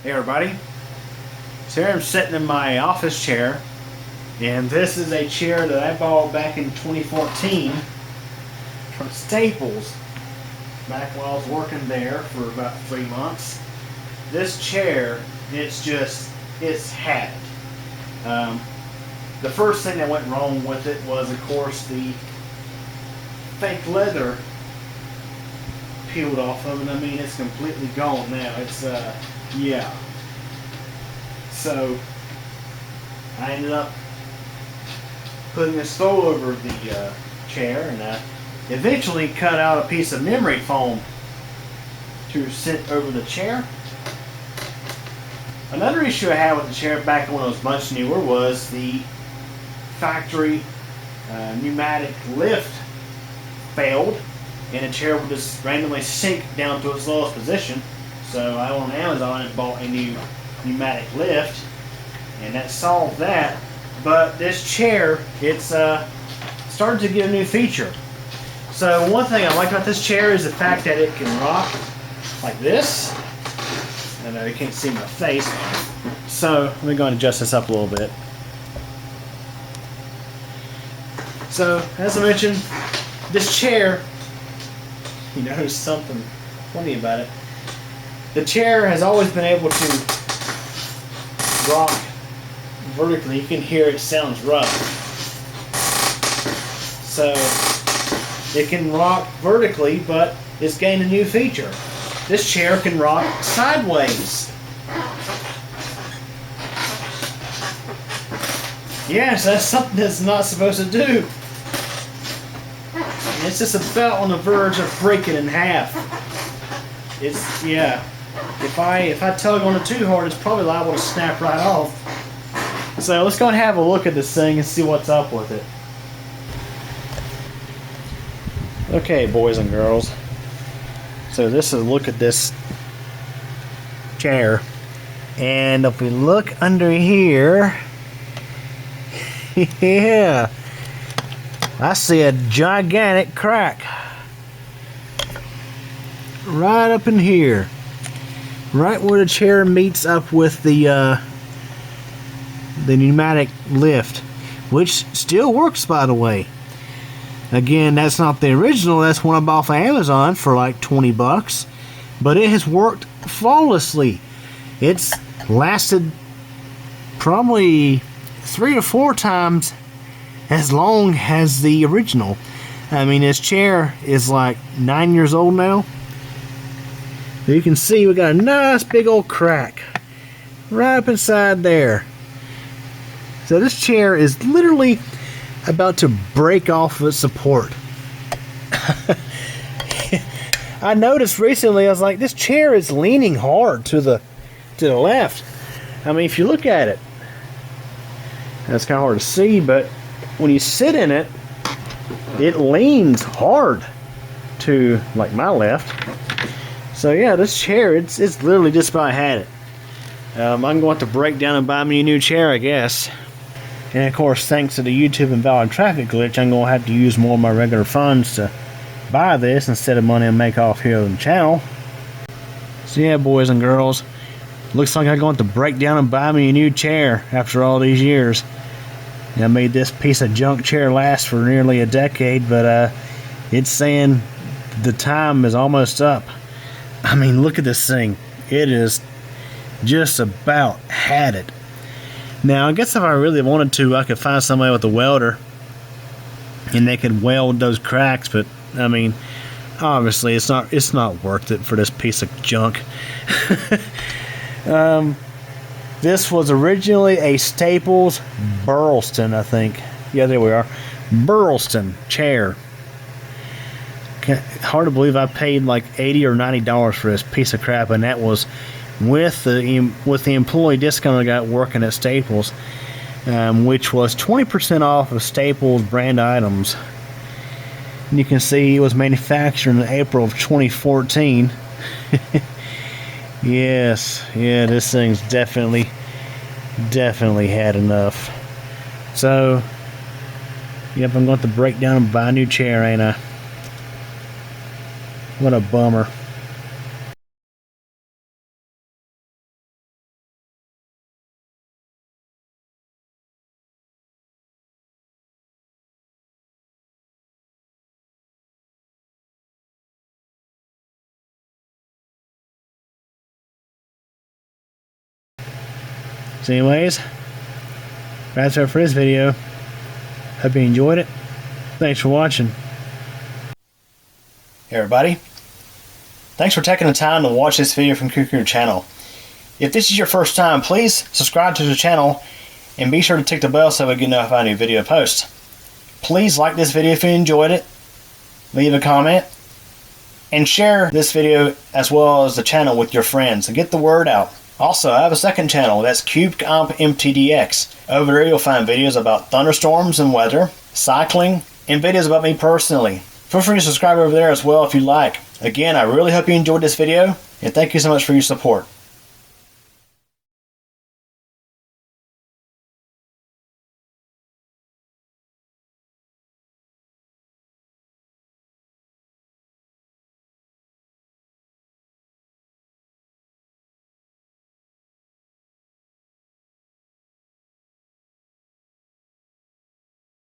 Hey everybody, so here I'm sitting in my office chair, and this is a chair that I bought back in 2014 from Staples, back while I was working there for about 3 months. This chair, it's had it. The first thing that went wrong with it was, of course, the fake leather peeled off of it. I mean, it's completely gone now. It's yeah. So I ended up putting a stole over the chair, and eventually cut out a piece of memory foam to sit over the chair. Another issue I had with the chair back when it was much newer was the factory pneumatic lift failed, and the chair would just randomly sink down to its lowest position. So I went on Amazon and bought a new pneumatic lift, and that solved that. But this chair, it's started to get a new feature. So one thing I like about this chair is the fact that it can rock like this. I know you can't see my face, so let me go and adjust this up a little bit. So as I mentioned, this chair, you notice something funny about it. The chair has always been able to rock vertically. You can hear it sounds rough. So it can rock vertically, but it's gained a new feature. This chair can rock sideways. Yes, that's something that's not supposed to do. It's just about on the verge of breaking in half. It's, yeah. If I tug on it too hard, it's probably liable to snap right off. So let's go and have a look at this thing and see what's up with it. Okay, boys and girls. So this is a look at this chair. And if we look under here, yeah, I see a gigantic crack. Right up in here. Right where the chair meets up with the pneumatic lift, which still works, by the way. Again, that's not the original. That's one I bought from Amazon for like 20 bucks, but it has worked flawlessly. It's lasted probably 3 to 4 times as long as the original. I mean, this chair is like 9 years old now. You can see we got a nice big old crack right up inside there. So this chair is literally about to break off of its support. I noticed recently, I was like, this chair is leaning hard to the left. I mean, if you look at it, that's kind of hard to see, but when you sit in it, it leans hard to like my left. So yeah, this chair, it's literally just about had it. I'm going to have to break down and buy me a new chair, I guess. And of course, thanks to the YouTube invalid traffic glitch, I'm going to have to use more of my regular funds to buy this instead of money I make off here on the channel. So yeah, boys and girls, looks like I'm going to have to break down and buy me a new chair after all these years. I made this piece of junk chair last for nearly a decade, but it's saying the time is almost up. I mean, look at this thing. It is just about had it. Now, I guess if I really wanted to, I could find somebody with a welder and they could weld those cracks, but I mean, obviously it's not worth it for this piece of junk. This was originally a Staples Burlston, I think. Yeah, there we are. Burlston chair. Hard to believe I paid like $80 or $90 for this piece of crap, and that was with the employee discount I got working at Staples, which was 20% off of Staples brand items. And you can see it was manufactured in April of 2014. Yes, yeah, this thing's definitely had enough. So, yep, I'm going to break down and buy a new chair, ain't I? What a bummer. So anyways, that's it for this video. Hope you enjoyed it. Thanks for watching. Hey everybody. Thanks for taking the time to watch this video from Cuckoo Channel. If this is your first time, please subscribe to the channel and be sure to tick the bell so we get notified of new video posts. Please like this video if you enjoyed it, leave a comment, and share this video as well as the channel with your friends and get the word out. Also, I have a second channel, that's CubeCompMTDX. Over there you'll find videos about thunderstorms and weather, cycling, and videos about me personally. Feel free to subscribe over there as well if you like. Again, I really hope you enjoyed this video, and thank you so much for your support.